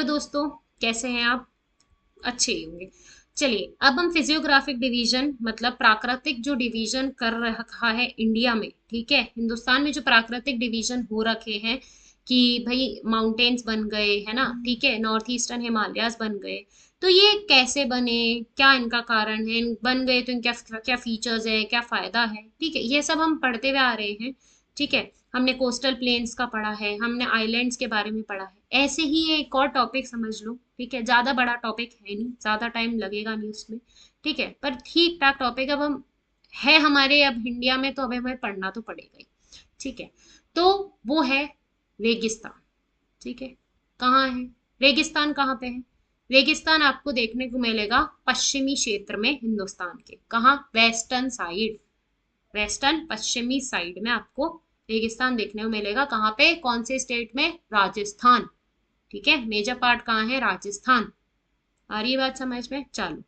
Hello दोस्तों, कैसे हैं आप? अच्छे ही होंगे। चलिए, अब हम फिजियोग्राफिक डिवीजन मतलब प्राकृतिक जो डिवीजन कर रखा है इंडिया में, ठीक है, हिंदुस्तान में जो प्राकृतिक डिवीजन हो रखे हैं कि भाई माउंटेन्स बन गए है ना, ठीक है, नॉर्थ ईस्टर्न हिमालयाज बन गए। तो ये कैसे बने, क्या इनका कारण है, बन गए तो इनका क्या फीचर्स है, क्या फायदा है, ठीक है, ये सब हम पढ़ते हुए आ रहे हैं। ठीक है, हमने कोस्टल प्लेन्स का पढ़ा है, हमने आइलैंड्स के बारे में पढ़ा है। ऐसे ही ये एक और टॉपिक समझ लो, ठीक है, ज्यादा बड़ा टॉपिक है नहीं, ज्यादा टाइम लगेगा नहीं उसमें। ठीक है, पर ठीक ठाक टॉपिक अब हम है हमारे अब इंडिया में, तो अब हमें पढ़ना तो पड़ेगा ही। ठीक है, तो वो है रेगिस्तान। ठीक है, कहाँ है रेगिस्तान, कहाँ पे है? रेगिस्तान आपको देखने को मिलेगा पश्चिमी क्षेत्र में हिंदुस्तान के, कहाँ? वेस्टर्न साइड, वेस्टर्न पश्चिमी साइड में आपको रेगिस्तान देखने को मिलेगा। कहाँ पे, कौन से स्टेट में? राजस्थान। ठीक है, मेजर पार्ट कहाँ है? राजस्थान। आ रही है बात समझ में? चलो,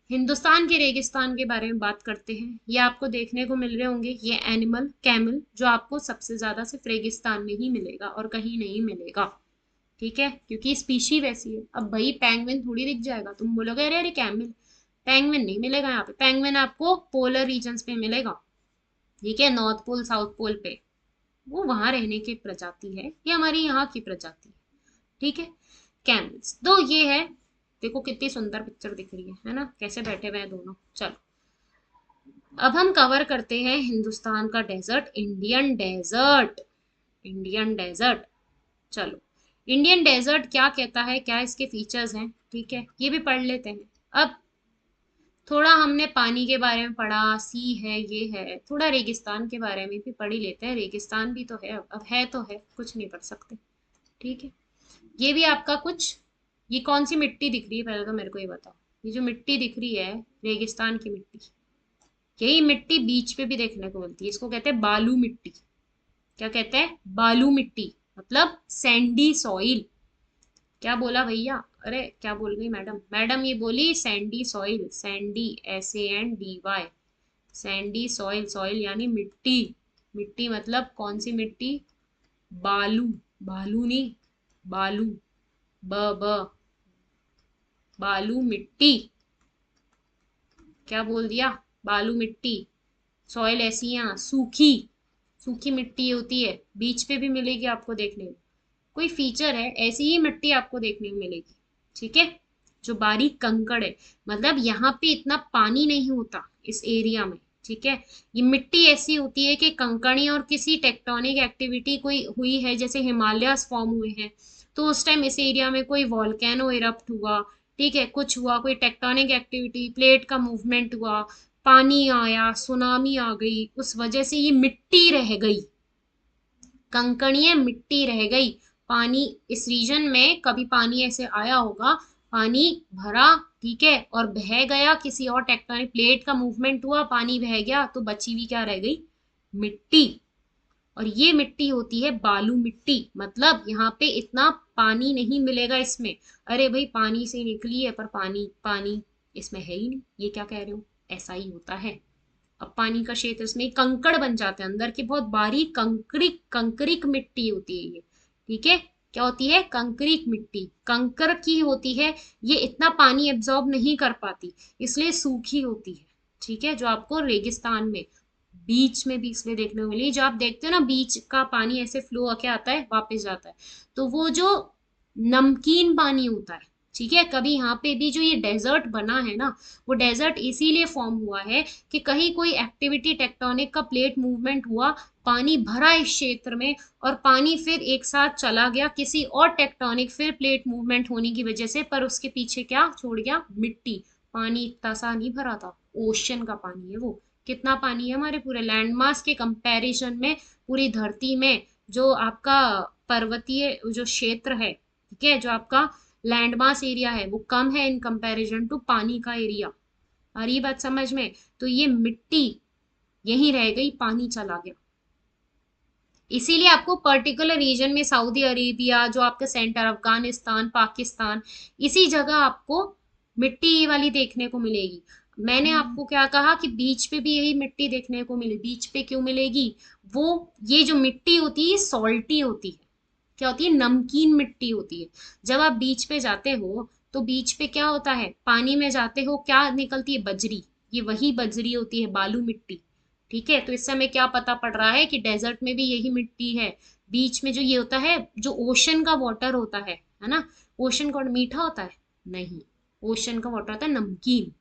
हिंदुस्तान के रेगिस्तान के बारे में बात करते हैं। ये आपको देखने को मिल रहे होंगे, ये एनिमल कैमल, जो आपको सबसे ज्यादा सिर्फ रेगिस्तान में ही मिलेगा और कहीं नहीं मिलेगा। ठीक है, क्योंकि स्पीशी वैसी है। अब भाई पेंगुइन थोड़ी दिख जाएगा, तुम बोलोगे अरे अरे कैमल, पेंगुइन नहीं मिलेगा यहाँ पे। पेंगुइन आपको पोलर रीजन्स पे मिलेगा, ठीक है, नॉर्थ पोल साउथ पोल पे। वो वहां रहने की प्रजाति है, ये हमारी यहाँ की प्रजाति है। ठीक है, कैमल्स दो ये है। देखो कितनी सुंदर पिक्चर दिख रही है ना, कैसे बैठे हुए हैं दोनों। चलो, अब हम कवर करते हैं हिंदुस्तान का desert, Indian desert. Indian desert, चलो, इंडियन डेजर्ट क्या कहता है, क्या इसके फीचर्स हैं, ठीक है, ये भी पढ़ लेते हैं। अब थोड़ा हमने पानी के बारे में पढ़ा, सी है ये है, थोड़ा रेगिस्तान के बारे में भी पढ़ ही लेते हैं। रेगिस्तान भी तो है, अब है तो है, कुछ नहीं पढ़ सकते। ठीक है, ये भी आपका कुछ, ये कौन सी मिट्टी दिख रही है पहले तो मेरे को ये बताओ। ये जो मिट्टी दिख रही है, रेगिस्तान की मिट्टी, यही मिट्टी बीच पे भी देखने को मिलती है, इसको कहते हैं बालू मिट्टी। क्या कहते हैं? बालू मिट्टी, मतलब सैंडी सॉइल। क्या बोला भैया? अरे क्या बोल गई मैडम? मैडम ये बोली Sandy soil, Sandy SANDY, Sandy soil, soil यानी मिट्टी। मिट्टी मतलब कौन सी मिट्टी? बालू, बालू नहीं, बालू, ब ब बालू मिट्टी। क्या बोल दिया? बालू मिट्टी। सॉइल ऐसी यहाँ सूखी, सूखी मिट्टी होती है, बीच पे भी मिलेगी आपको देखने में। कोई फीचर है, ऐसी ही मिट्टी आपको देखने को मिलेगी। ठीक है, जो बारीक कंकड़ है, मतलब यहाँ पे इतना पानी नहीं होता इस एरिया में। ठीक है, ये मिट्टी ऐसी होती है कि कंकड़ी और किसी टेक्टोनिक एक्टिविटी कोई हुई है, जैसे हिमालयास फॉर्म हुए हैं, तो उस टाइम इस एरिया में कोई वॉल्केनो इरप्ट हुआ, ठीक है, कुछ हुआ, कोई टेक्टोनिक एक्टिविटी, प्लेट का मूवमेंट हुआ, पानी आया, सुनामी आ गई, उस वजह से ये मिट्टी रह गई, कंकड़ियां मिट्टी रह गई। पानी इस रीजन में कभी पानी ऐसे आया होगा, पानी भरा, ठीक है, और बह गया, किसी और टेक्टोनिक प्लेट का मूवमेंट हुआ, पानी बह गया, तो बची हुई क्या रह गई? मिट्टी। और ये मिट्टी होती है बालू मिट्टी, मतलब यहाँ पे इतना पानी नहीं मिलेगा इसमें। अरे भाई पानी से निकली है, पर पानी पानी इसमें है ही नहीं, ये क्या कह रहे हो? ऐसा ही होता है। अब पानी का क्षेत्र, इसमें कंकड़ बन जाते हैं अंदर की, बहुत बारीक कंकरिक कंकरिक मिट्टी होती है ये। ठीक है, क्या होती है? कंकरिक मिट्टी, कंकर की होती है। ये इतना पानी एब्जॉर्ब नहीं कर पाती, इसलिए सूखी होती है। ठीक है, जो आपको रेगिस्तान में बीच में भी इसलिए देखने को मिली, जो आप देखते हो ना बीच का पानी ऐसे फ्लो होके आता है वापस जाता है, तो वो जो नमकीन पानी होता है। ठीक है, कभी यहाँ पे भी जो ये डेजर्ट बना है ना, वो डेजर्ट इसीलिए फॉर्म हुआ है कि कहीं कोई एक्टिविटी, टेक्टोनिक का प्लेट मूवमेंट हुआ, पानी भरा इस क्षेत्र में, और पानी फिर एक साथ चला गया किसी और टेक्टोनिक फिर प्लेट मूवमेंट होने की वजह से, पर उसके पीछे क्या छोड़ गया? मिट्टी। पानी इतना सा नहीं भरा था, ओशन का पानी है वो। कितना पानी है हमारे पूरे लैंडमास के कंपैरिजन में, पूरी धरती में जो आपका पर्वतीय जो क्षेत्र है, ठीक है, जो आपका लैंडमास एरिया है, वो कम है इन कंपैरिजन टू पानी का एरिया। आ रही बात समझ में? तो ये मिट्टी यहीं रह गई, पानी चला गया। इसीलिए आपको पर्टिकुलर रीजन में सऊदी अरेबिया, जो आपका सेंटर, अफगानिस्तान, पाकिस्तान, इसी जगह आपको मिट्टी वाली देखने को मिलेगी। मैंने आपको क्या कहा कि बीच पे भी यही मिट्टी देखने को मिले। बीच पे क्यों मिलेगी? वो ये जो मिट्टी होती है सॉल्टी होती है, क्या होती है, नमकीन मिट्टी होती है। जब आप बीच पे जाते हो तो बीच पे क्या होता है, पानी में जाते हो क्या निकलती है, बजरी। ये वही बजरी होती है, बालू मिट्टी। ठीक है, तो इससे हमें क्या पता पड़ रहा है कि डेजर्ट में भी यही मिट्टी है। बीच में जो ये होता है, जो ओशन का वाटर होता है ना, ओशन का मीठा होता है, नहीं, ओशन का वाटर होता है नमकीन।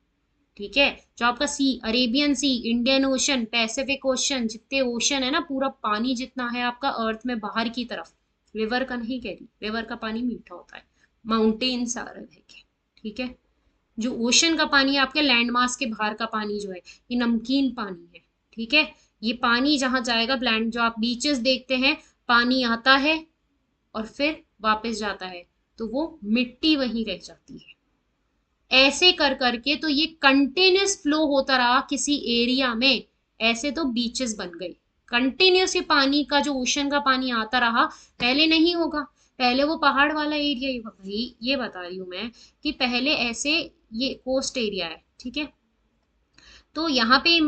ठीक है, जो आपका सी, अरेबियन सी, इंडियन ओशन, पैसिफिक ओशन, जितने ओशन है ना, पूरा पानी जितना है आपका अर्थ में बाहर की तरफ, रिवर का नहीं कह रही, रिवर का पानी मीठा होता है, माउंटेन सारा रह के। ठीक है, जो ओशन का पानी है आपके लैंड मास के बाहर का पानी जो है, ये नमकीन पानी है। ठीक है, ये पानी जहां जाएगा, लैंड जो आप बीचेस देखते हैं, पानी आता है और फिर वापस जाता है, तो वो मिट्टी वहीं रह जाती है। ऐसे कर करके तो ये कंटिन्यूस फ्लो होता रहा किसी एरिया में, ऐसे तो बीचेस बन गई। कंटिन्यूस ये पानी का जो ओशन का पानी आता रहा, पहले नहीं होगा, पहले वो पहाड़ वाला एरिया ही, भाई ये बता रही हूँ मैं कि पहले ऐसे, ये कोस्ट एरिया है, ठीक है, तो यहाँ पे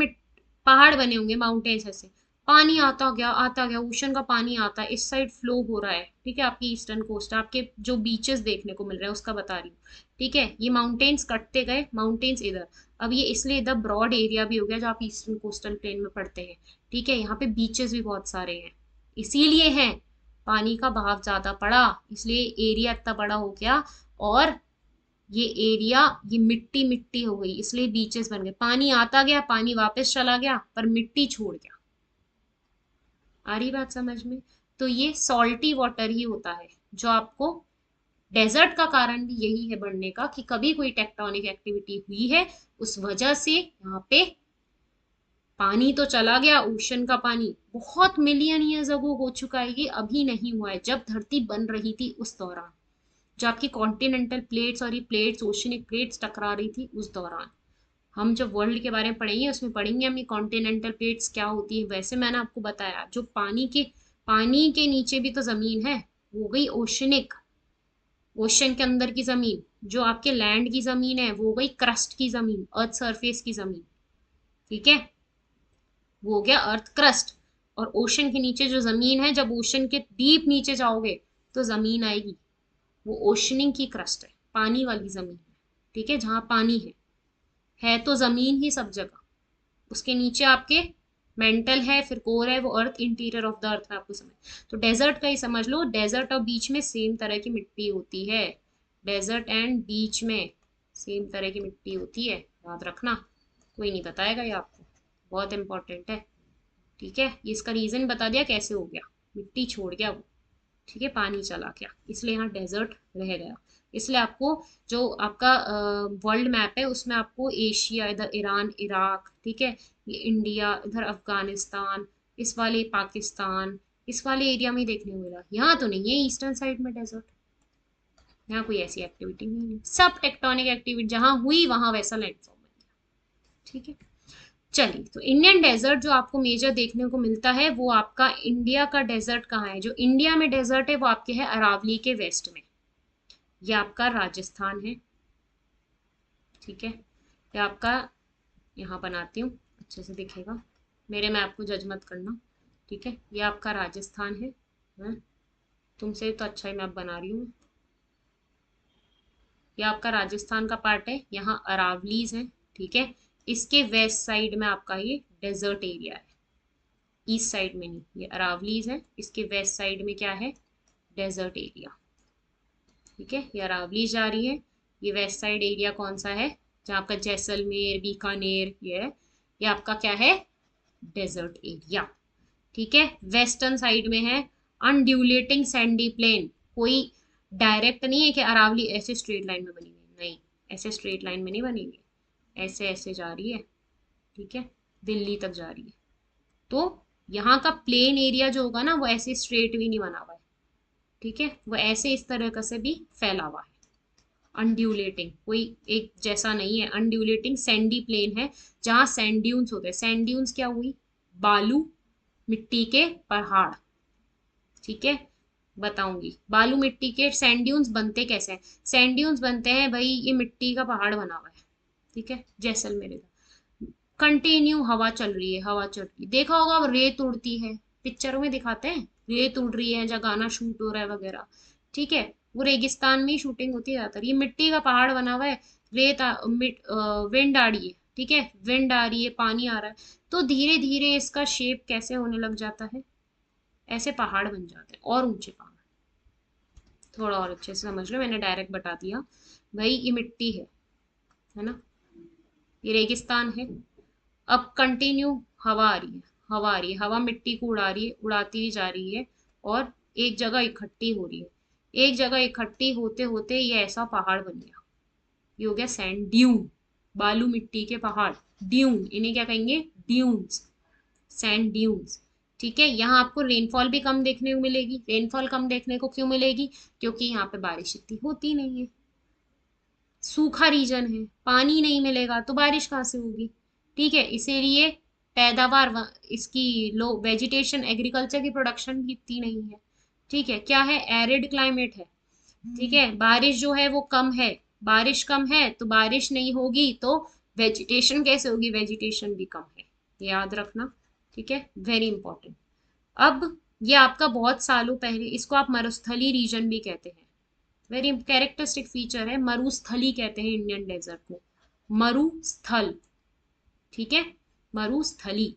पहाड़ बने होंगे, माउंटेन्स ऐसे, पानी आता गया, ओशन का पानी आता है, इस साइड फ्लो हो रहा है। ठीक है, आपकी ईस्टर्न कोस्ट, आपके जो बीचेस देखने को मिल रहे हैं उसका बता रही हूँ। ठीक है, ये माउंटेन्स कटते गए, माउंटेन्स इधर, अब ये इसलिए इधर ब्रॉड एरिया भी हो गया जो आप ईस्टर्न कोस्टल प्लेन में पढ़ते हैं। ठीक है, यहाँ पे बीचेस भी बहुत सारे हैं, इसीलिए है, पानी का बहाव ज्यादा पड़ा, इसलिए एरिया इतना बड़ा हो गया, और ये एरिया, ये मिट्टी मिट्टी हो गई, इसलिए बीचेस बन गए, पानी आता गया, पानी वापस चला गया, पर मिट्टी छोड़ गया। आ रही बात समझ में? तो ये सॉल्टी वाटर ही होता है जो आपको, डेजर्ट का कारण भी यही है बढ़ने का, कि कभी कोई टेक्टोनिक एक्टिविटी हुई है, उस वजह से यहाँ पे पानी तो चला गया, ओशन का पानी बहुत मिलियन ईयर्स अगो हो चुका है, ये अभी नहीं हुआ है, जब धरती बन रही थी उस दौरान, जो आपकी कॉन्टिनेंटल प्लेट्स और ये प्लेट्स, ओशनिक प्लेट्स टकरा रही थी उस दौरान। हम जब वर्ल्ड के बारे में पढ़ेंगे उसमें पढ़ेंगे हम ये कॉन्टिनेंटल प्लेट्स क्या होती है। वैसे मैंने आपको बताया, जो पानी के नीचे भी तो जमीन है, वो गई ओशनिक, ओशन के अंदर की जमीन। जो आपके लैंड की जमीन है वो गई क्रस्ट की जमीन, अर्थ सरफेस की जमीन। ठीक है, वो हो गया अर्थ क्रस्ट। और ओशन के नीचे जो जमीन है, जब ओशन के डीप नीचे जाओगे तो जमीन आएगी, वो ओशनिंग की क्रस्ट है, पानी वाली जमीन है। ठीक है, जहां पानी है तो जमीन ही सब जगह, उसके नीचे आपके मेंटल है, फिर कोर है, वो अर्थ, इंटीरियर ऑफ द अर्थ है, आपको समझ। तो डेजर्ट का ही समझ लो, डेजर्ट और बीच में सेम तरह की मिट्टी होती है, डेजर्ट एंड बीच में सेम तरह की मिट्टी होती है, याद रखना, कोई नहीं बताएगा ये आपको, बहुत इंपॉर्टेंट है। ठीक है, ये इसका रीजन बता दिया कैसे हो गया, मिट्टी छोड़ गया वो। ठीक है, पानी चला गया, इसलिए यहाँ डेजर्ट रह गया। इसलिए आपको जो आपका वर्ल्ड मैप है उसमें आपको एशिया, इधर ईरान, इराक, ठीक है, ये इंडिया, इधर अफगानिस्तान, इस वाले पाकिस्तान, इस वाले एरिया में देखने को मिला, यहाँ तो नहीं है ईस्टर्न साइड में डेजर्ट, यहाँ कोई ऐसी एक्टिविटी नहीं है, सब टेक्टोनिक एक्टिविटी जहां हुई वहां वैसा लैंडफॉर्म बन गया। ठीक है, चलिए, तो इंडियन डेजर्ट जो आपको मेजर देखने को मिलता है, वो आपका इंडिया का डेजर्ट कहाँ है, जो इंडिया में डेजर्ट है वो आपके है अरावली के वेस्ट में, ये आपका राजस्थान है। ठीक है, ये आपका, यहाँ बनाती हूँ अच्छे से दिखेगा, मेरे मैप को जज मत करना। ठीक है, ये आपका राजस्थान है, तुमसे तो अच्छा ही मैप बना रही हूँ। ये आपका राजस्थान का पार्ट है, यहाँ अरावलीज है। ठीक है, इसके वेस्ट साइड में आपका ये डेजर्ट एरिया है, ईस्ट साइड में नहीं, ये अरावलीज है, इसके वेस्ट साइड में क्या है, डेजर्ट एरिया। ठीक है, ये अरावलीज जा रही है, ये वेस्ट साइड एरिया कौन सा है, जहाँ आपका जैसलमेर, बीकानेर, ये आपका क्या है, डेजर्ट एरिया। ठीक है, वेस्टर्न साइड में है अनड्यूलेटिंग सैंडी प्लेन, कोई डायरेक्ट नहीं है कि अरावली ऐसे स्ट्रेट लाइन में बनी हुई, नहीं, ऐसे स्ट्रेट लाइन में नहीं बनी हुई, ऐसे ऐसे जा रही है। ठीक है, दिल्ली तक जा रही है, तो यहाँ का प्लेन एरिया जो होगा ना, वो ऐसे स्ट्रेट भी नहीं बना हुआ है। ठीक है, वो ऐसे इस तरह का से भी फैला हुआ है, अनड्यूलेटिंग, कोई एक जैसा नहीं है, अनड्यूलेटिंग सैंडी प्लेन है, जहां सैंड ड्यून्स होते हैं। सैंड ड्यून्स क्या हुई, बालू मिट्टी के पहाड़। ठीक है, बताऊंगी बालू मिट्टी के सैंड ड्यून्स बनते कैसे हैं। सैंड ड्यून्स बनते हैं भाई, ये मिट्टी का पहाड़ बना हुआ है, ठीक है, जैसलमेर का, कंटिन्यू हवा चल रही है, हवा चल रही है, देखा होगा रेत उड़ती है, पिक्चरों में दिखाते हैं, रेत उड़ रही है, जहाँ गाना शूट हो रहा है वगैरह, ठीक है, वो रेगिस्तान में ही शूटिंग होती है ज्यादातर। ये मिट्टी का पहाड़ बना हुआ है, विंड आ रही है, ठीक है, विंड आ रही है, पानी आ रहा है, तो धीरे धीरे इसका शेप कैसे होने लग जाता है, ऐसे पहाड़ बन जाते हैं, और ऊंचे पहाड़। थोड़ा और अच्छे से समझ लो, मैंने डायरेक्ट बता दिया। भाई ये मिट्टी है ना, ये रेगिस्तान है। अब कंटिन्यू हवा आ रही है, हवा आ रही है, हवा मिट्टी को उड़ा रही है, उड़ाती हुई जा रही है, और एक जगह इकट्ठी हो रही है। एक जगह इकट्ठी होते होते ये ऐसा पहाड़ बन गया, ये हो गया सैंड ड्यून, बालू मिट्टी के पहाड़। ड्यून, इन्हें क्या कहेंगे, ड्यून्स, सैंड ड्यून्स। ठीक है, यहाँ आपको रेनफॉल भी कम देखने को मिलेगी। रेनफॉल कम देखने को क्यों मिलेगी, क्योंकि यहाँ पे बारिश इतनी होती नहीं है, सूखा रीजन है, पानी नहीं मिलेगा तो बारिश कहाँ से होगी। ठीक है, इसीलिए पैदावार इसकी लो, वेजिटेशन, एग्रीकल्चर की प्रोडक्शन भी इतनी नहीं है। ठीक है, क्या है, एरिड क्लाइमेट है। ठीक है, बारिश जो है वो कम है, बारिश कम है तो बारिश नहीं होगी तो वेजिटेशन कैसे होगी, वेजिटेशन भी कम है, याद रखना। ठीक है, वेरी इंपॉर्टेंट। अब ये आपका बहुत सालों पहले, इसको आप मरुस्थली रीजन भी कहते हैं, वेरी कैरेक्टरिस्टिक फीचर है, मरुस्थली कहते हैं इंडियन डेजर्ट को, मरुस्थल। ठीक है, मरुस्थली।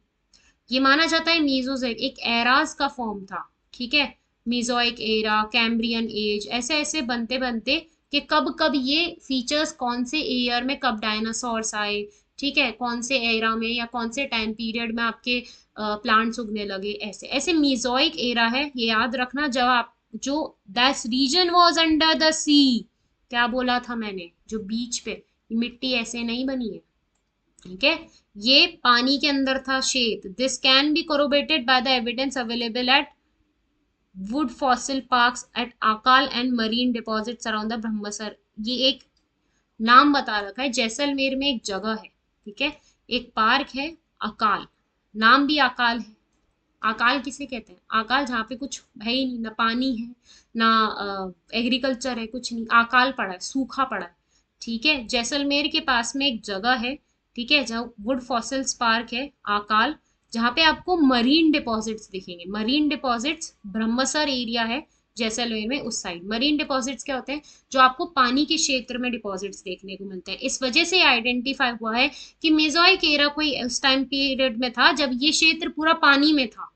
ये माना जाता है मीजोजोइक, एक एराज का फॉर्म था। ठीक है, मीजोइक एरा, कैम्ब्रियन एज, ऐसे ऐसे बनते बनते कि कब कब ये फीचर्स, कौन से ईयर में कब डायनासोर्स आए, ठीक है, कौन से एरा में या कौन से टाइम पीरियड में आपके प्लांट्स उगने लगे, ऐसे ऐसे मीजोइक एरा है, ये याद रखना। जब आप, जो that region was under the sea, क्या बोला था मैंने, जो बीच पे मिट्टी ऐसे नहीं बनी है, ठीक है, ये पानी के अंदर था shape. This can be corroborated by the evidence available at wood fossil parks at Akal and marine deposits around the Brahmsar. ये एक नाम बता रखा है, जैसलमेर में एक जगह है, ठीक है, एक पार्क है, अकाल, नाम भी अकाल है। अकाल किसे कहते हैं, अकाल जहाँ पे कुछ है ही नहीं, ना पानी है, ना एग्रीकल्चर है, कुछ नहीं, अकाल पड़ा है, सूखा पड़ा है। ठीक है, जैसलमेर के पास में एक जगह है, ठीक है, जहाँ वुड फॉसिल्स पार्क है, अकाल, जहाँ पे आपको मरीन डिपॉजिट्स दिखेंगे। मरीन डिपॉजिट्स ब्रह्मसर एरिया है जैसलमेर में, उस साइड मरीन डिपॉजिट्स क्या होते हैं, जो आपको पानी के क्षेत्र में डिपॉजिट्स देखने को मिलते हैं। इस वजह से आइडेंटिफाई हुआ है कि मेजोइक एरा कोई उस टाइम पीरियड में था जब ये क्षेत्र पूरा पानी में था।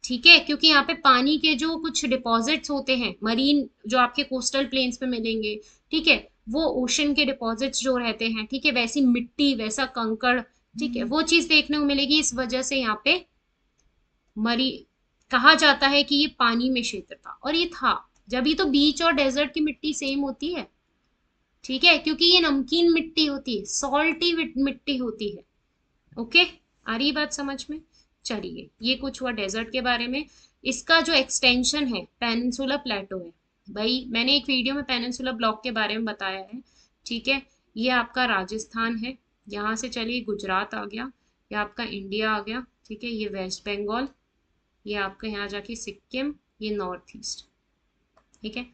ठीक है, क्योंकि यहाँ पे पानी के जो कुछ डिपॉजिट्स होते हैं मरीन, जो आपके कोस्टल प्लेन्स पे मिलेंगे, ठीक है, वो ओशन के डिपॉजिट्स जो रहते हैं, ठीक है, वैसी मिट्टी, वैसा कंकड़, ठीक है, वो चीज देखने को मिलेगी। इस वजह से यहाँ पे मरी, कहा जाता है कि ये पानी में क्षेत्र था, और ये था, जब ये तो बीच और डेजर्ट की मिट्टी सेम होती है। ठीक है, क्योंकि ये नमकीन मिट्टी होती है, सॉल्टी मिट्टी होती है। ओके, आ रही बात समझ में। चलिए, ये कुछ हुआ डेजर्ट के बारे में। इसका जो एक्सटेंशन है पेनिनसुला प्लेटो है। भाई मैंने एक वीडियो में पेनिनसुला ब्लॉक के बारे में बताया है। ठीक है, ये आपका राजस्थान है, यहाँ से चलिए गुजरात आ गया, ये आपका इंडिया आ गया, ठीक है, ये वेस्ट बंगाल, ये आपका यहाँ जाके सिक्किम, ये नॉर्थ ईस्ट। ठीक है,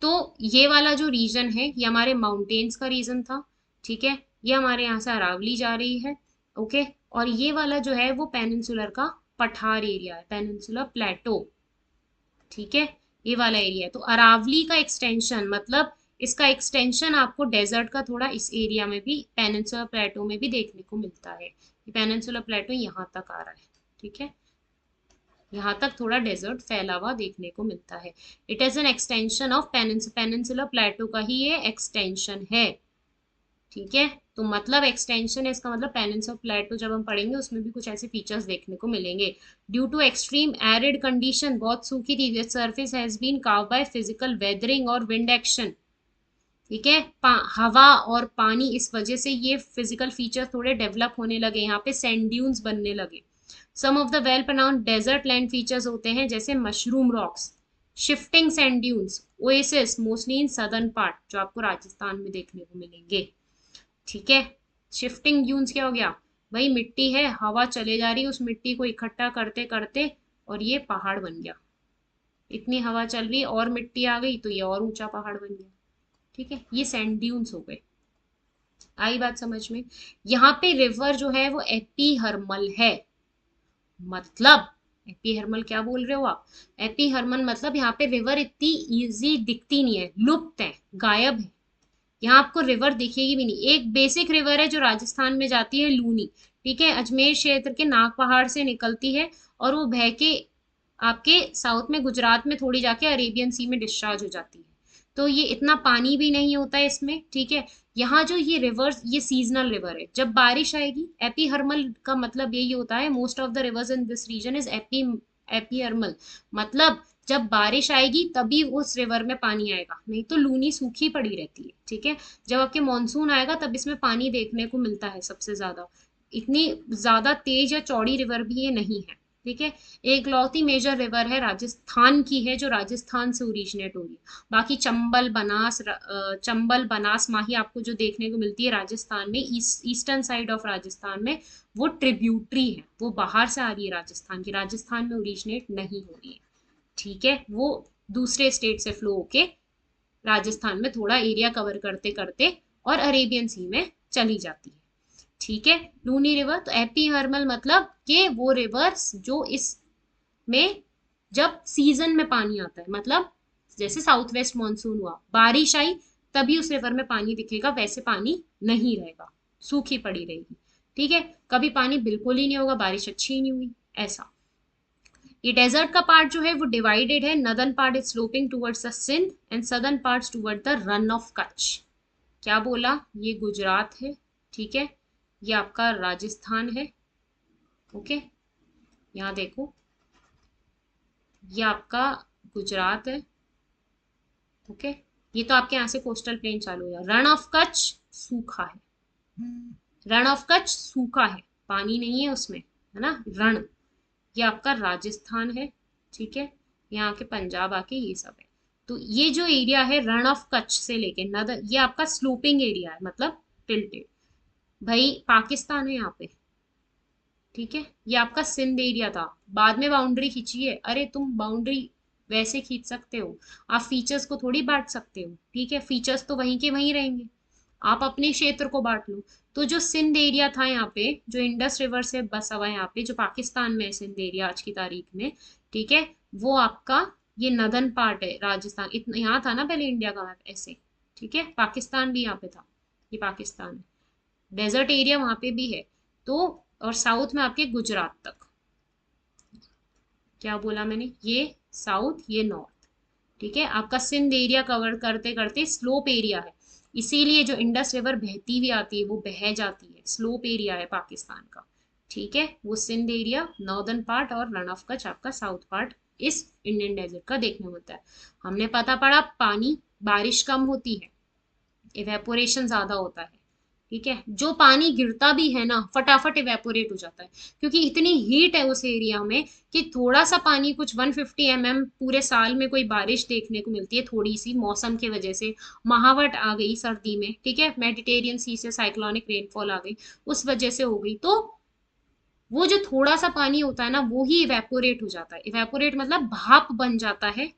तो ये वाला जो रीजन है ये हमारे माउंटेन्स का रीजन था। ठीक है, ये हमारे यहाँ से अरावली जा रही है। ओके, और ये वाला जो है वो पेनिनसुलर का पठार एरिया है, पेनिनसुलर प्लेटो। ठीक है, ये वाला एरिया है, तो अरावली का एक्सटेंशन, मतलब इसका एक्सटेंशन आपको डेजर्ट का थोड़ा इस एरिया में भी, पेनिनसुलर प्लेटो में भी देखने को मिलता है। पेनिनसुलर प्लेटो यहाँ तक आ रहा है। ठीक है, यहाँ तक थोड़ा डेजर्ट फैला हुआ देखने को मिलता है। It is an extension of peninsular प्लेटो का ही ये एक्सटेंशन है। ठीक है, तो मतलब एक्सटेंशन है, इसका मतलब पेनिनसुलर प्लेटो जब हम पढ़ेंगे उसमें भी कुछ ऐसे फीचर्स देखने को मिलेंगे। Due to extreme arid condition, बहुत सूखी थी, this surface has been carved by physical weathering और विंड एक्शन। ठीक है, हवा और पानी, इस वजह से ये फिजिकल फीचर थोड़े डेवलप होने लगे, यहाँ पे सैंड ड्यून्स बनने लगे। Some of the well pronounced desert land features होते हैं जैसे mushroom rocks, shifting sand dunes, oasis, mostly in southern part, जो आपको राजस्थान में देखने को मिलेंगे। ठीक है, शिफ्टिंग ड्यून्स क्या हो गया, भाई मिट्टी है, हवा चले जा रही है, उस मिट्टी को इकट्ठा करते करते और ये पहाड़ बन गया। इतनी हवा चल रही है और मिट्टी आ गई तो ये और ऊंचा पहाड़ बन गया। ठीक है, ये सैंड ड्यून्स हो गए। आई बात समझ में। यहाँ पे रिवर जो है वो एपी हर्मल है, मतलब एपी हर्मल क्या बोल रहे हो आप? एपी हर्मल मतलब यहाँ पे रिवर इतनी इजी दिखती नहीं है, लुप्त है, गायब है। यहाँ आपको रिवर दिखेगी भी नहीं। एक बेसिक रिवर है जो राजस्थान में जाती है, लूनी, ठीक है, अजमेर क्षेत्र के नाग पहाड़ से निकलती है और वो बह के आपके साउथ में गुजरात में थोड़ी जाके अरेबियन सी में डिस्चार्ज हो जाती है। तो ये इतना पानी भी नहीं होता है इसमें, ठीक है। यहाँ जो ये रिवर्स, ये सीजनल रिवर है, जब बारिश आएगी, एपी हर्मल का मतलब यही होता है, most of the rivers in this region is ephemeral, मतलब जब बारिश आएगी तभी उस रिवर में पानी आएगा, नहीं तो लूनी सूखी पड़ी रहती है, ठीक है। जब आपके मानसून आएगा तब इसमें पानी देखने को मिलता है सबसे ज्यादा। इतनी ज्यादा तेज या चौड़ी रिवर भी ये नहीं है, ठीक है। एक लौती मेजर रिवर है राजस्थान की है, जो राजस्थान से ओरिजिनेट हो रही है। बाकी चंबल बनास चंबल बनास माही आपको जो देखने को मिलती है राजस्थान में, ईस्टर्न साइड ऑफ राजस्थान में, वो ट्रिब्यूटरी है, वो बाहर से आ रही है राजस्थान की, राजस्थान में ओरिजिनेट नहीं हो रही है, ठीक है। वो दूसरे स्टेट से फ्लो होके राजस्थान में थोड़ा एरिया कवर करते करते और अरेबियन सी में चली जाती है, ठीक है। लूनी रिवर, तो एपी हर्मल मतलब कि वो रिवर्स जो इस में जब सीजन में पानी आता है, मतलब जैसे साउथ वेस्ट मानसून हुआ, बारिश आई, तभी उस रिवर में पानी दिखेगा, वैसे पानी नहीं रहेगा, सूखी पड़ी रहेगी, ठीक है। कभी पानी बिल्कुल ही नहीं होगा, बारिश अच्छी ही नहीं हुई, ऐसा। ये डेजर्ट का पार्ट जो है वो डिवाइडेड है, northern part is sloping towards the Sindh and southern parts toward the Rann of Kutch. क्या बोला? ये गुजरात है, ठीक है, ये आपका राजस्थान है, ओके। यहाँ देखो, ये आपका गुजरात है, ओके। ये तो आपके यहाँ से कोस्टल प्लेन चालू हो गया। रण ऑफ कच्छ सूखा है, रण ऑफ कच्छ सूखा है, पानी नहीं है उसमें, है ना, रण। ये आपका राजस्थान है, ठीक है, यहाँ के पंजाब आके ये सब है। तो ये जो एरिया है रण ऑफ कच्छ से लेके नदर, ये आपका स्लोपिंग एरिया है, मतलब टिल्टेड। भाई पाकिस्तान है यहाँ पे, ठीक है। ये आपका सिंध एरिया था, बाद में बाउंड्री खींची है। अरे तुम बाउंड्री वैसे खींच सकते हो, आप फीचर्स को थोड़ी बांट सकते हो, ठीक है, फीचर्स तो वहीं के वहीं रहेंगे, आप अपने क्षेत्र को बांट लो। तो जो सिंध एरिया था यहाँ पे, जो इंडस रिवर से बसा हुआ है यहाँ पे, जो पाकिस्तान में है सिंध एरिया आज की तारीख में, ठीक है, वो आपका ये नदन पार्ट है राजस्थान। इतना यहाँ था ना पहले इंडिया का मैप ऐसे, ठीक है, पाकिस्तान भी यहाँ पे था, ये पाकिस्तान है, डेजर्ट एरिया वहां पे भी है। तो और साउथ में आपके गुजरात तक, क्या बोला मैंने, ये साउथ ये नॉर्थ, ठीक है। आपका सिंध एरिया कवर करते करते स्लोप एरिया है, इसीलिए जो इंडस रिवर बहती हुई आती है वो बह जाती है, स्लोप एरिया है पाकिस्तान का, ठीक है। वो सिंध एरिया नॉर्दर्न पार्ट और रण ऑफ कच्छ आपका साउथ पार्ट इस इंडियन डेजर्ट का देखने को मिलता है। हमने पता पड़ा पानी, बारिश कम होती है, इवेपोरेशन ज्यादा होता है, ठीक है। जो पानी गिरता भी है ना फटाफट इवेपोरेट हो जाता है, क्योंकि इतनी हीट है उस एरिया में कि थोड़ा सा पानी, कुछ 150 पूरे साल में कोई बारिश देखने को मिलती है, थोड़ी सी मौसम की वजह से महावट आ गई सर्दी में, ठीक है, मेडिटेरियन सी से साइक्लोनिक रेनफॉल आ गई, उस वजह से हो गई, तो वो जो थोड़ा सा पानी होता है ना वो ही इवेपोरेट हो जाता है। इवेपोरेट मतलब भाप बन जाता है,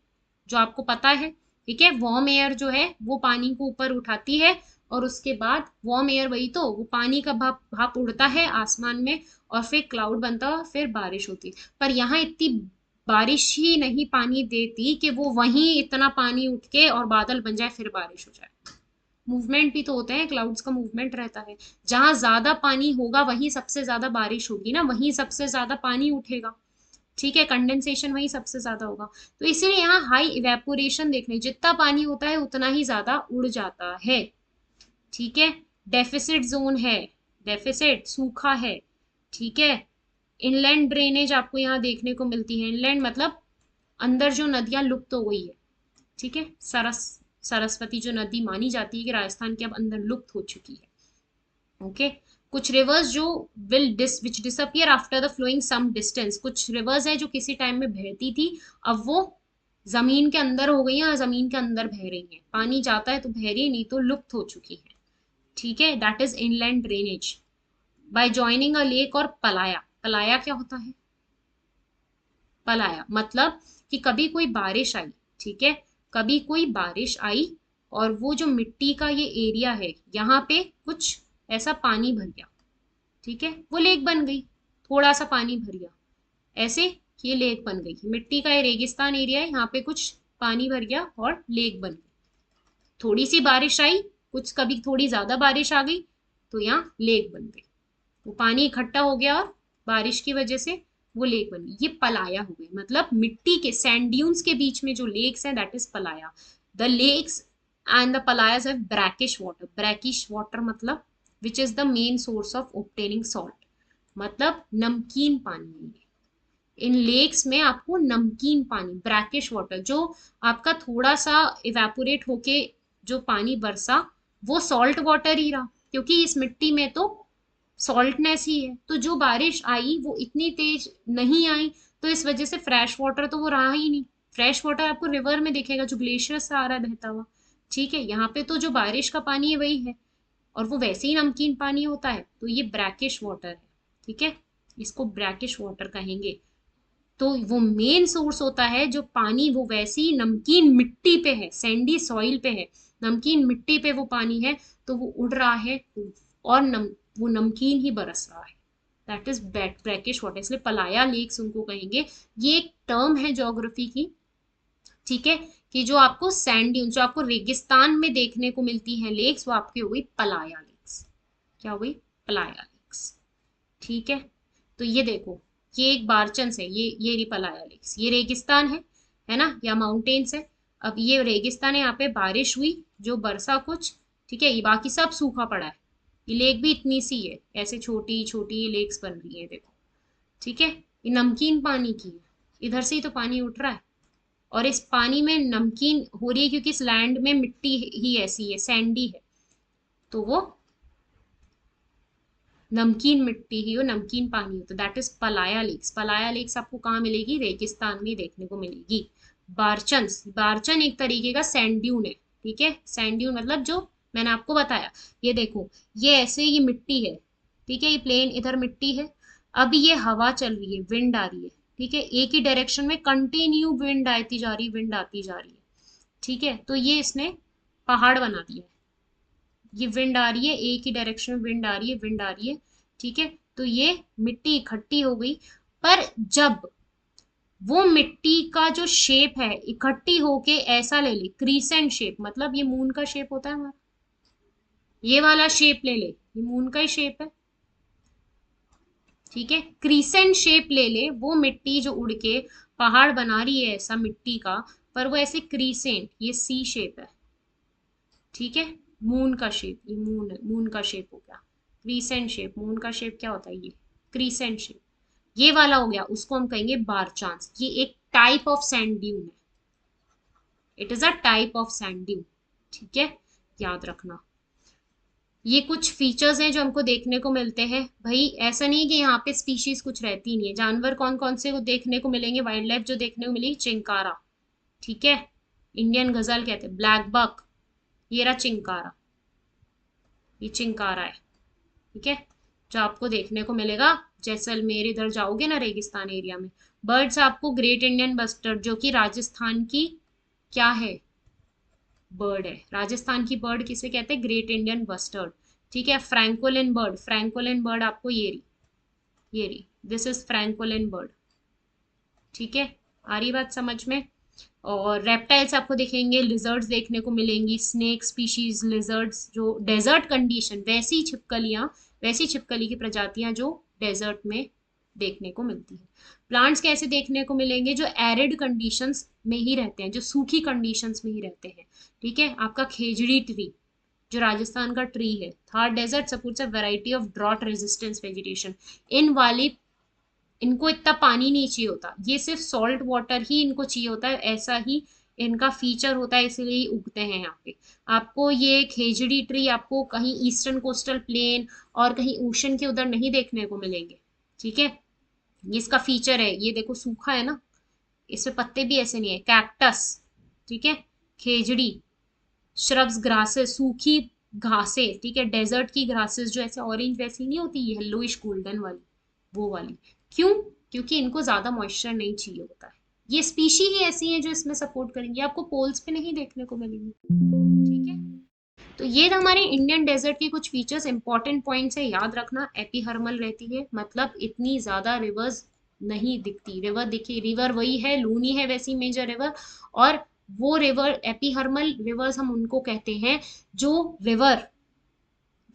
जो आपको पता है, ठीक है। वार्म एयर जो है वो पानी को ऊपर उठाती है, और उसके बाद वार्म एयर, वही तो, वो पानी का भाप भाप उड़ता है आसमान में, और फिर क्लाउड बनता है, फिर बारिश होती है। पर यहाँ इतनी बारिश ही नहीं पानी देती कि वो वहीं इतना पानी उठ के और बादल बन जाए फिर बारिश हो जाए। मूवमेंट भी तो होते हैं, क्लाउड्स का मूवमेंट रहता है, जहां ज्यादा पानी होगा वहीं सबसे ज्यादा बारिश होगी ना, वहीं सबसे ज्यादा पानी उठेगा, ठीक है, कंडेंसेशन वहीं सबसे ज्यादा होगा। तो इसीलिए यहाँ हाई इवेपोरेशन देखने, जितना पानी होता है उतना ही ज्यादा उड़ जाता है, ठीक है। डेफिसिट जोन है, डेफिसिट सूखा है, ठीक है। इनलैंड ड्रेनेज आपको यहाँ देखने को मिलती है, इनलैंड मतलब अंदर जो नदियां लुप्त हो गई है, ठीक है। सरस्वती जो नदी मानी जाती है कि राजस्थान के अब अंदर लुप्त हो चुकी है, ओके। कुछ रिवर्स जो which disappear after the flowing some distance, कुछ रिवर्स है जो किसी टाइम में बहती थी, अब वो जमीन के अंदर हो गई है, जमीन के अंदर बह रही है, पानी जाता है तो बह रही है, नहीं तो लुप्त हो चुकी है, ठीक है। That is inland drainage bye joining a lake और पलाया। पलाया क्या होता है? पलाया मतलब कि कभी कोई बारिश आई, ठीक है, कभी कोई बारिश आई, और वो जो मिट्टी का ये एरिया है यहाँ पे कुछ ऐसा पानी भर गया, ठीक है, वो लेक बन गई, थोड़ा सा पानी भर गया, ऐसे ये लेक बन गई, मिट्टी का ये रेगिस्तान एरिया है, यहाँ पे कुछ पानी भर गया और लेक बन गई। थोड़ी सी बारिश आई, कुछ कभी थोड़ी ज्यादा बारिश आ गई तो यहाँ लेक बन गई, वो पानी इकट्ठा हो गया और बारिश की वजह से वो लेक बनी। ये पलाया हो गई, मतलब मिट्टी के सैंड ड्यून्स के बीच में जो लेक्स हैं that is playa. The lakes and the playas have brackish water. Brackish water मतलब which is the main source of obtaining salt, मतलब नमकीन पानी है ये। इन लेक्स में आपको नमकीन पानी, ब्रैकिश वाटर, जो आपका थोड़ा सा इवेपोरेट होके जो पानी बरसा वो सॉल्ट वाटर ही रहा, क्योंकि इस मिट्टी में तो सॉल्टनेस ही है। तो जो बारिश आई वो इतनी तेज नहीं आई, तो इस वजह से फ्रेश वाटर तो वो रहा ही नहीं। फ्रेश वाटर आपको रिवर में दिखेगा जो ग्लेशियर से आ रहा है बहता हुआ, ठीक है। यहाँ पे तो जो बारिश का पानी है वही है, और वो वैसे ही नमकीन पानी होता है, तो ये ब्रैकिश वाटर है, ठीक है। इसको ब्रैकिश वाटर कहेंगे। तो वो मेन सोर्स होता है जो पानी, वो वैसी नमकीन मिट्टी पे है, सैंडी सॉइल पे है, नमकीन मिट्टी पे वो पानी है, तो वो उड़ रहा है और वो नमकीन ही बरस रहा है। दैट इज ब्रैकिश वाटर, इसलिए पलाया लेक्स उनको कहेंगे। ये एक टर्म है ज्योग्राफी की, ठीक है, कि जो आपको सैंड ड्यून, जो आपको रेगिस्तान में देखने को मिलती है लेक्स, वो आपकी हो गई पलाया लेक्स। क्या हो गई? पलाया लेक्स, ठीक है। तो ये देखो, ये एक बारचंस है, ये रही पलाया लेक्स, ये रेगिस्तान है ना, या माउंटेन्स है। अब ये रेगिस्तान है, यहाँ पे बारिश हुई, जो बरसा कुछ, ठीक है, ये बाकी सब सूखा पड़ा है। ये लेक भी इतनी सी है, ऐसे छोटी छोटी ये लेक्स बन रही है देखो, ठीक है। ये नमकीन पानी की है, इधर से ही तो पानी उठ रहा है, और इस पानी में नमकीन हो रही है क्योंकि इस लैंड में मिट्टी ही ऐसी है, सैंडी है, तो वो नमकीन मिट्टी ही हो, नमकीन पानी हो, तो दैट इज पलाया लेक्स। पलाया लेक्स आपको कहाँ मिलेगी? रेगिस्तान में देखने को मिलेगी। बारचंस, बारचन एक तरीके का सैंड ड्यून है, ठीक है। सैंड ड्यून मतलब जो मैंने आपको बताया, ये देखो, ये ऐसे ये मिट्टी है, ठीक है, ये प्लेन इधर मिट्टी है। अब ये हवा चल रही है, विंड आ रही है, ठीक है, एक ही डायरेक्शन में कंटिन्यू विंड आती जा रही, विंड आती जा रही है, ठीक है। तो ये इसने पहाड़ बना दिया है, ये विंड आ रही है, एक ही डायरेक्शन में विंड आ रही है, विंड आ रही है, ठीक है। तो ये मिट्टी इकट्ठी हो गई, पर जब वो मिट्टी का जो शेप है इकट्ठी होके ऐसा ले ले, क्रीसेंट शेप, मतलब ये मून का शेप होता है हमारा, ये वाला शेप ले ले, ये मून का ही शेप है, ठीक है। क्रीसेंट शेप ले ले, वो मिट्टी जो उड़ के पहाड़ बना रही है ऐसा मिट्टी का, पर वो ऐसे क्रीसेंट, ये सी शेप है, ठीक है। मून का शेप, ये मून है, मून का शेप हो गया क्रीसेंट शेप। मून का शेप क्या होता है? ये क्रीसेंट शेप, ये वाला हो गया, उसको हम कहेंगे बार चांस। ये एक टाइप ऑफ सैंड ड्यून है, it is a type of sand dune, ठीक है, याद रखना। ये कुछ फीचर्स हैं जो हमको देखने को मिलते हैं भाई। ऐसा नहीं कि यहाँ पे स्पीशीज कुछ रहती नहीं है। जानवर कौन कौन से को देखने को मिलेंगे? वाइल्ड लाइफ जो देखने को मिलेगी, चिंकारा, ठीक है, इंडियन गजल कहते हैं, ब्लैक बक, ये रहा चिंकारा, ये चिंकारा है, ठीक है, जो आपको देखने को मिलेगा जैसलमेर इधर जाओगे ना रेगिस्तान एरिया में। बर्ड्स आपको ग्रेट इंडियन बस्टर्ड, जो कि राजस्थान की क्या है? बर्ड है। राजस्थान की बर्ड किसे कहते हैं? ग्रेट इंडियन बस्टर्ड, ठीक है। फ्रैंकोलिन बर्ड, फ्रैंकोलिन बर्ड आपको ये रही, दिस इज फ्रैंकोलिन बर्ड, ठीक है। आ रही बात समझ में? और रेप्टाइल्स आपको दिखेंगे, लिजर्ड्स देखने को मिलेंगी, स्नेक स्पीशीज, लिजर्ड्स जो डेजर्ट कंडीशन, वैसी छिपकलियां, वैसी छिपकली की प्रजातियां जो डेजर्ट में देखने को मिलती है। प्लांट्स कैसे देखने को मिलेंगे? जो एरिड कंडीशंस में ही रहते हैं, जो सूखी कंडीशंस में ही रहते हैं, ठीक है। आपका खेजड़ी ट्री, जो राजस्थान का ट्री है, Thar desert supports a variety of drought resistance vegetation. इन वाली, इनको इतना पानी नहीं चाहिए होता, ये सिर्फ सॉल्ट वाटर ही इनको चाहिए होता है, ऐसा ही इनका फीचर होता है, इसलिए उगते हैं यहाँ पे। आपको ये खेजड़ी ट्री आपको कहीं ईस्टर्न कोस्टल प्लेन और कहीं ओशन के उधर नहीं देखने को मिलेंगे, ठीक है। ये इसका फीचर है, ये देखो सूखा है ना, इसमें पत्ते भी ऐसे नहीं है। कैक्टस, ठीक है, खेजड़ी, श्रब्स, ग्रासेस, सूखी घासें, ठीक है। डेजर्ट की घासेस जो ऐसे ऑरेंज वैसी नहीं होती, ये येलोइश गोल्डन वाली, वो वाली। क्यों? क्योंकि इनको ज्यादा मॉइस्चर नहीं चाहिए होता है। ये स्पीशी ही ऐसी है जो इसमें सपोर्ट करेंगी, आपको पोल्स पे नहीं देखने को मिलेंगी, ठीक है। तो ये था हमारे इंडियन डेजर्ट के कुछ फीचर्स, इंपॉर्टेंट पॉइंट्स है, याद रखना। एपीहर्मल रहती है, मतलब इतनी ज्यादा रिवर्स नहीं दिखती रिवर। देखिए रिवर वही है, लूनी है वैसी मेजर रिवर। और वो रिवर एपीहर्मल रिवर्स हम उनको कहते हैं जो रिवर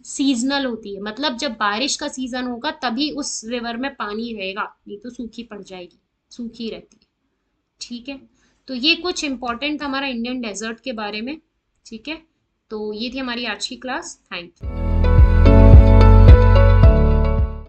सीजनल होती है, मतलब जब बारिश का सीजन होगा तभी उस रिवर में पानी रहेगा, नहीं तो सूखी पड़ जाएगी, सूखी रहती है। ठीक है। तो ये कुछ इंपॉर्टेंट हमारा इंडियन डेजर्ट के बारे में। ठीक है। तो ये थी हमारी आज की क्लास। Thank you.